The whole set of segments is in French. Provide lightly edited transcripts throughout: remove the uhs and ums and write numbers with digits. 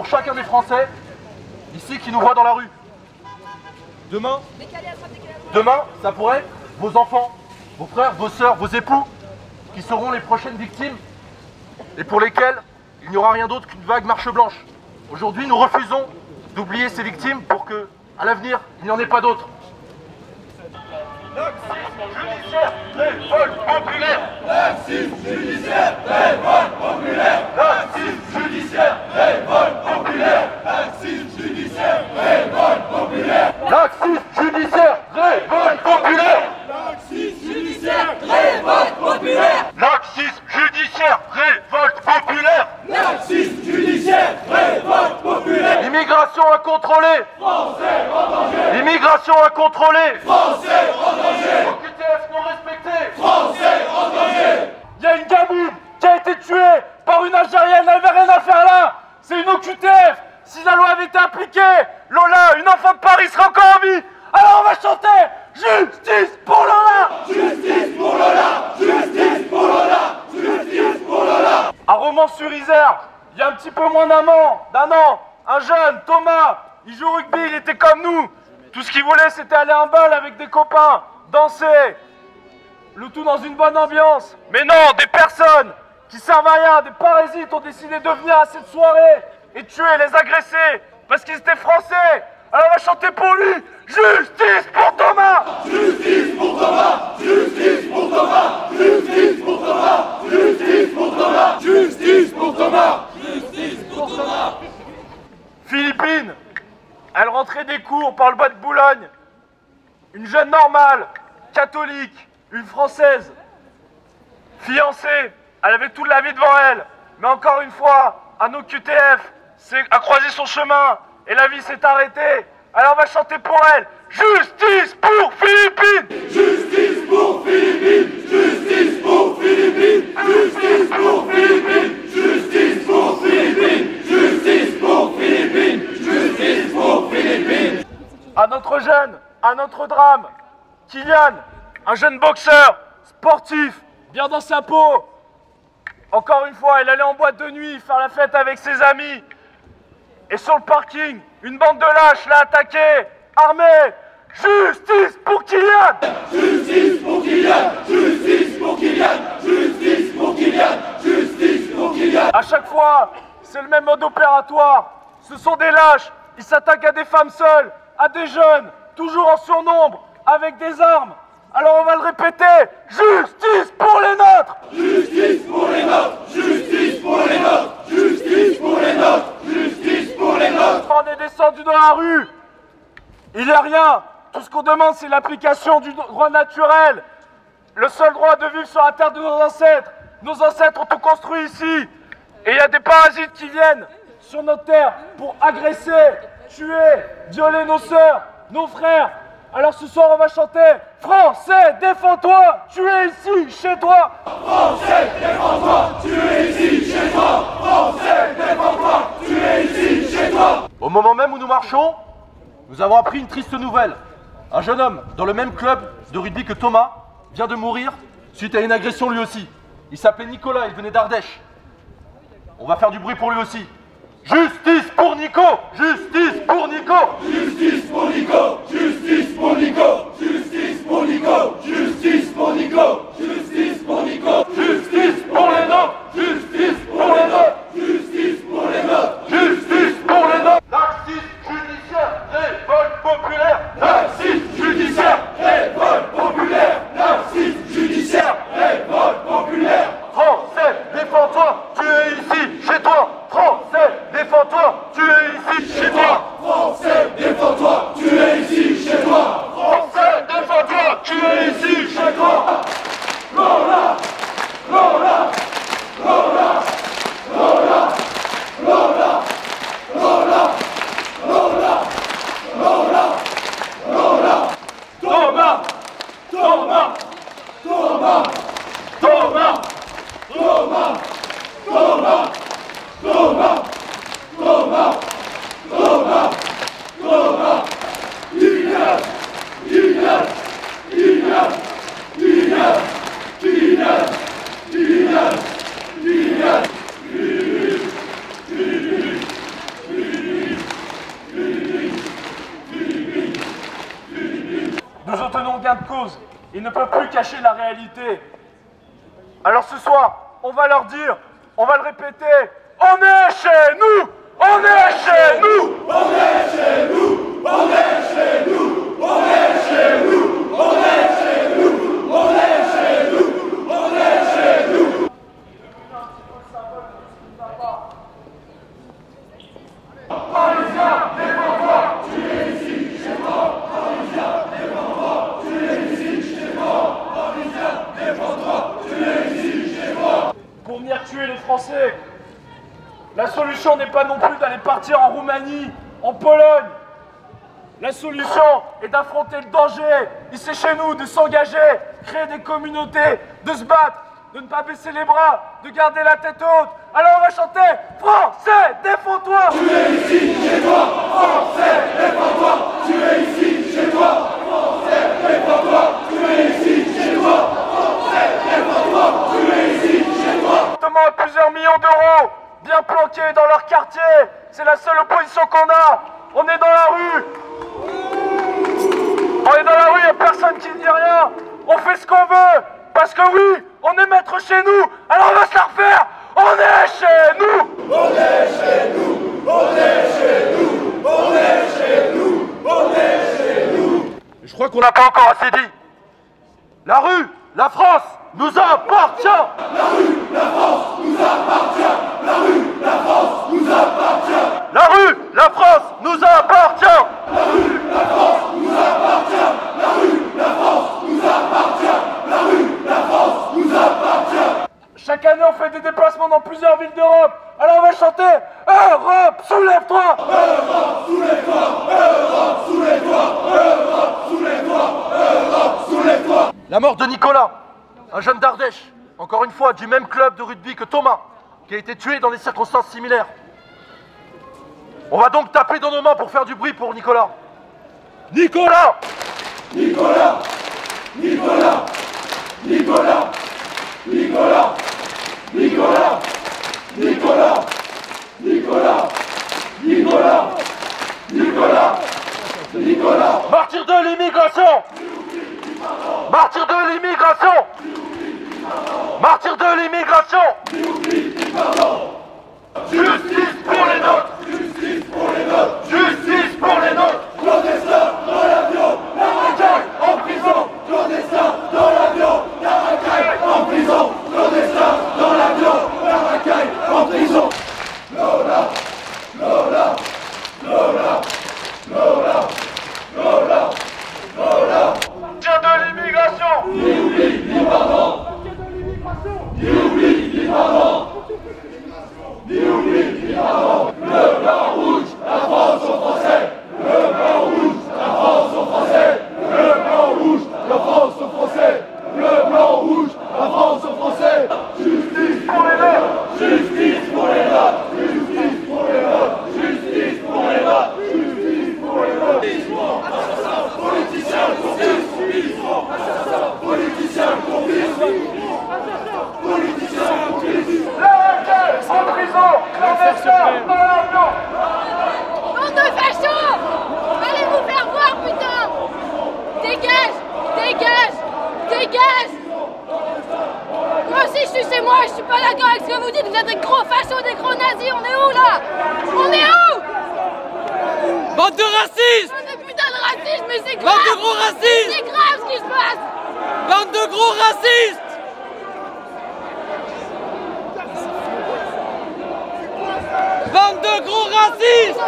pour chacun des Français ici qui nous voient dans la rue. Demain, ça pourrait être vos enfants, vos frères, vos sœurs, vos époux qui seront les prochaines victimes et pour lesquelles il n'y aura rien d'autre qu'une vague marche blanche. Aujourd'hui, nous refusons d'oublier ces victimes pour que, à l'avenir, il n'y en ait pas d'autres. Judiciaire, révolte populaire. Laxisme judiciaire, révolte populaire. Laxisme judiciaire, révolte populaire. Laxisme judiciaire, révolte populaire. Laxisme judiciaire, révolte populaire. Laxisme judiciaire, révolte populaire. Laxisme judiciaire, révolte populaire. Laxisme judiciaire, révolte populaire. Immigration incontrôlée. Français en danger. Immigration incontrôlée. Français en danger. OQTF non respecté. Français en danger. Il y a une gamine qui a été tuée par une Algérienne, elle n'avait rien à faire là. C'est une OQTF. Si la loi avait été appliquée, Lola, une enfant de Paris, serait encore en vie. Alors on va chanter justice pour Lola. Justice pour Lola. Justice pour Lola. Justice pour Lola. À Romans-sur-Isère, il y a un petit peu moins d'un an, un jeune, Thomas, il joue au rugby, il était comme nous. Tout ce qu'il voulait, c'était aller à un bal avec des copains, danser. Le tout dans une bonne ambiance. Mais non, des personnes qui servent à rien, des parasites ont décidé de venir à cette soirée et tuer, les agresser, parce qu'ils étaient français. Alors on va chanter pour lui, justice pour Thomas. Justice pour Thomas. Justice pour Thomas. Justice pour Thomas. Justice pour Thomas. Justice pour Thomas. Justice pour Thomas. Philippines, elle rentrait des cours par le bois de Boulogne. Une jeune normale, catholique, une française, fiancée, elle avait toute la vie devant elle. Mais encore une fois, un OQTF a croisé son chemin et la vie s'est arrêtée. Alors on va chanter pour elle. Justice pour Philippines. Justice pour Philippines. Justice pour Philippines. Justice pour Philippines. Justice pour Philippines. Justice pour Philippines. Justice pour Philippines. À notre jeune, à notre drame, Kylian, un jeune boxeur, sportif, bien dans sa peau. Encore une fois, il allait en boîte de nuit faire la fête avec ses amis. Et sur le parking, une bande de lâches l'a attaqué, armé. Justice pour Kylian. Justice pour Kylian. Justice pour Kylian. Justice pour Kylian. Justice pour Kylian. À chaque fois, c'est le même mode opératoire. Ce sont des lâches. Ils s'attaquent à des femmes seules, à des jeunes, toujours en surnombre, avec des armes. Alors on va le répéter. Justice pour les nôtres. Justice pour les nôtres. Justice pour les nôtres. Justice pour les nôtres. Justice pour les nôtres. On est descendu dans la rue. Il n'y a rien. Tout ce qu'on demande, c'est l'application du droit naturel. Le seul droit de vivre sur la terre de nos ancêtres. Nos ancêtres ont tout construit ici. Et il y a des parasites qui viennent sur notre terre pour agresser, tuer, violer nos sœurs, nos frères. Alors ce soir, on va chanter Français, défends-toi, tu es ici, chez toi. Français, défends-toi, tu es ici, chez toi. Français, défends-toi, tu es ici, chez toi. Au moment même où nous marchons, nous avons appris une triste nouvelle. Un jeune homme dans le même club de rugby que Thomas vient de mourir suite à une agression lui aussi. Il s'appelait Nicolas, il venait d'Ardèche. On va faire du bruit pour lui aussi. Justice pour Nico! Justice pour Nico! Justice pour Nico! Justice pour Nico! Justice pour Nico! Justice pour Nico! Justice pour Nico! Justice pour les nôtres! Justice pour les nôtres! Justice pour les nôtres! Justice pour les nôtres! Laxisme judiciaire, révolte populaire! Laxisme judiciaire, révolte populaire! Laxisme judiciaire, révolte populaire! Français, défends-toi, tu es ici, chez toi! Français, défends-toi, tu es ici, chez toi! Français, défends-toi, tu es ici, chez toi! nous obtenons gain de cause. Ils ne peuvent plus cacher la réalité. Alors ce soir, on va leur dire, on va le répéter, on est chez nous! On est chez nous! On est chez nous! On est chez nous! On est chez nous! On est chez nous! On est chez nous! On est chez nous! Parisien, défends-toi! Tu es ici, chez toi! Parisien, défends-toi! Tu es ici, chez toi! Parisien, défends-toi! Tu es ici, chez toi! Pour venir tuer les Français. La solution n'est pas non plus d'aller partir en Roumanie, en Pologne. La solution est d'affronter le danger, ici chez nous, de s'engager, créer des communautés, de se battre, de ne pas baisser les bras, de garder la tête haute. Alors on va chanter « Français, défends-toi » Tu es ici, chez toi, Français, défends-toi. Tu es ici, chez toi, Français, défends-toi. Tu es ici, chez toi, Français, défends-toi. Tu es ici, chez toi. Demande plusieurs millions d'euros, bien planqués dans leur quartier. C'est la seule opposition qu'on a. On est dans la rue. On est dans la rue, il n'y a personne qui ne dit rien. On fait ce qu'on veut. Parce que oui, on est maître chez nous. Alors on va se la refaire. On est chez nous. On est chez nous, on est chez nous, on est chez nous, on est chez nous. Je crois qu'on n'a pas encore assez dit. La rue, la France, nous appartient. La rue, la France nous appartient. La rue, la France nous appartient. La rue, la France, nous appartient. La rue, la France nous appartient. La rue, la France nous appartient. La rue, la France nous appartient. Chaque année, on fait des déplacements dans plusieurs villes d'Europe. Alors on va chanter Europe, soulève-toi. Europe, soulève-toi. Europe, soulève-toi. Europe, soulève-toi. Europe, soulève-toi. La mort de Nicolas, un jeune d'Ardèche, encore une fois du même club de rugby que Thomas, qui a été tué dans des circonstances similaires. On va donc taper dans nos mains pour faire du bruit pour Nicolas. Nicolas! Nicolas, Nicolas, Nicolas, Nicolas, Nicolas, Nicolas, Nicolas, Nicolas, Nicolas, Nicolas. Martyr de l'immigration! Martyr de l'immigration! Martyr de l'immigration! Justice pour les nôtres! Justice pour les nôtres! Justice pour les nôtres! Clandestin dans l'avion, la racaille en prison! Clandestin dans l'avion, la racaille en prison! Clandestin dans l'avion, la racaille en prison! Lola, Lola, Lola, Lola, Lola, Lola! Martyr de l'immigration! Ni oubli, ni pardon! Ni oubli, ni pardon! Ni oubli, ni pardon! Le blanc rouge, la France aux Français! Le blanc rouge, la France aux Français! Le blanc rouge, la France aux Français! Le blanc rouge, la France aux Français! Justice pour les nôtres! Justice pour les nôtres! Justice pour les nôtres! Justice pour les nôtres! Justice pour les nôtres! Assassin, politicien, complice! Assassin, politicien, complice! Politicien, complice! La racaille en prison! Clandestin dans l'avion! Bande de fachos! Allez vous faire voir, putain! Dégage! Dégage! Dégage! Moi aussi je suis chez moi, je suis pas d'accord avec ce que vous dites, vous êtes des gros fachos, des gros nazis, on est où là? On est où? Bande de racistes! Bande de putain de racistes, mais c'est grave! Bande de gros racistes! C'est grave ce qui se passe! Bande de gros racistes! Bande de gros racistes!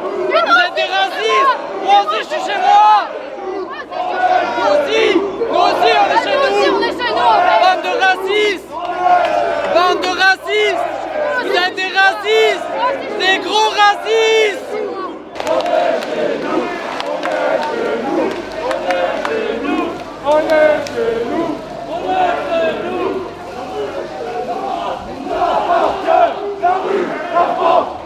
Vous Vous êtes des racistes! Moi aussi je suis chez moi! Nous aussi! Nous aussi on est chez Nous aussi on nous! est chez nous en fait! Bande de racistes! Bande de racistes! Vous êtes des racistes! Des gros racistes!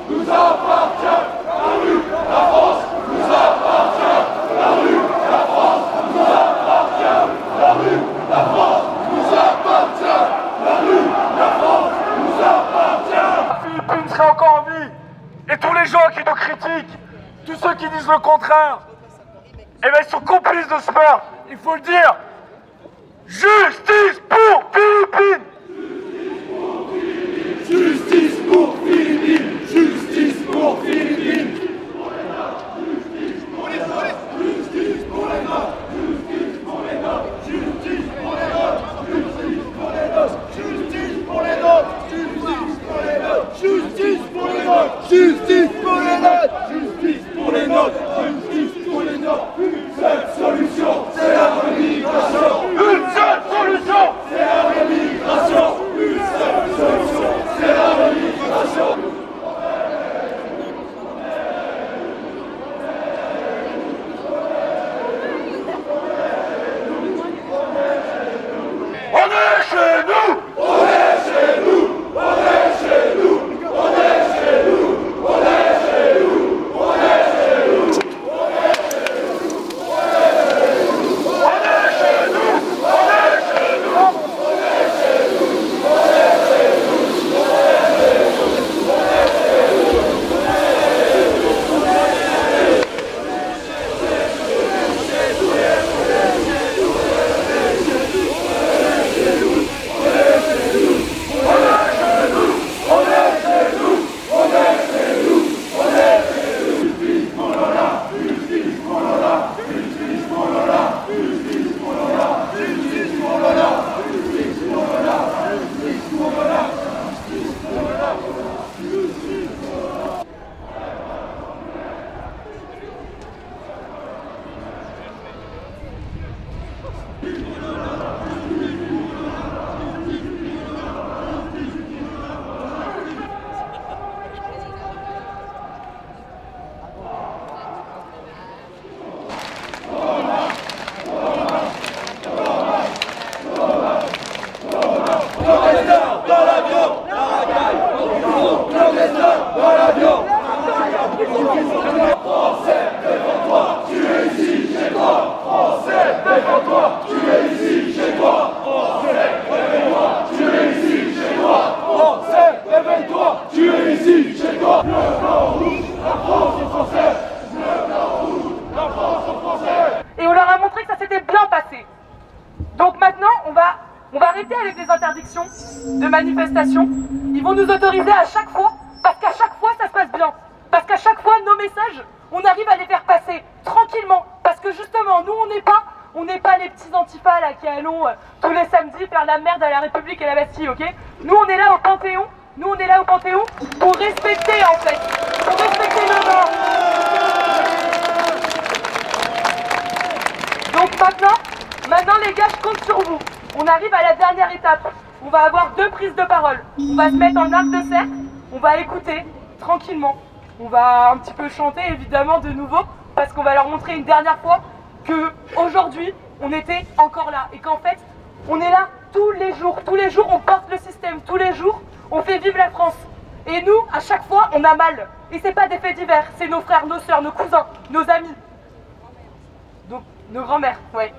Nous appartient! La rue, la France nous appartient! La rue, la France nous appartient! La rue, la France nous appartient! La rue, la France nous appartient! La Philippine serait encore en vie. Et tous les gens qui nous critiquent, tous ceux qui disent le contraire, eh ben ils sont complices de ce meurtre, il faut le dire. Justice pour Philippines! Justice pour Philippines! Justice pour Philippines! Justice pour les Noirs! Justice pour les Noirs! Justice pour les Noirs! Justice pour les Noirs! Justice pour les Noirs! Justice pour les Noirs! Justice pour les Noirs! Justice pour les Noirs! Justice pour les Noirs! Justice pour les Noirs! Une seule solution, c'est la remigration! Une seule solution! C'est la remigration! Une seule solution, c'est la remigration! On est chez nous! On est chez nous! On est chez nous! On est chez nous! On est chez nous! On est chez nous! On est chez nous! On est chez nous! On est chez nous! On est chez nous! On est chez nous! Et on leur a montré que ça s'était bien passé. Donc maintenant, on va arrêter avec les interdictions de manifestation. Ils vont nous autoriser à chaque fois, parce qu'à chaque fois, ça se passe bien. Parce qu'à chaque fois, nos messages, on arrive à les faire passer tranquillement. Parce que justement, nous, on n'est pas les petits antifas là qui allons tous les samedis faire la merde à la République et la Bastille, ok? Nous, on est là au Panthéon. Nous, on est là au Panthéon pour respecter, en fait. Pour respecter nos morts. Donc maintenant les gars, je compte sur vous. On arrive à la dernière étape. On va avoir 2 prises de parole. On va se mettre en arc de cercle. On va écouter tranquillement. On va un petit peu chanter évidemment de nouveau parce qu'on va leur montrer une dernière fois que aujourd'hui on était encore là et qu'en fait on est là tous les jours. Tous les jours on porte le système. Tous les jours on fait vivre la France. Et nous, à chaque fois, on a mal. Et c'est pas des faits divers. C'est nos frères, nos sœurs, nos cousins, nos amis. Donc, nos grands-mères, ouais.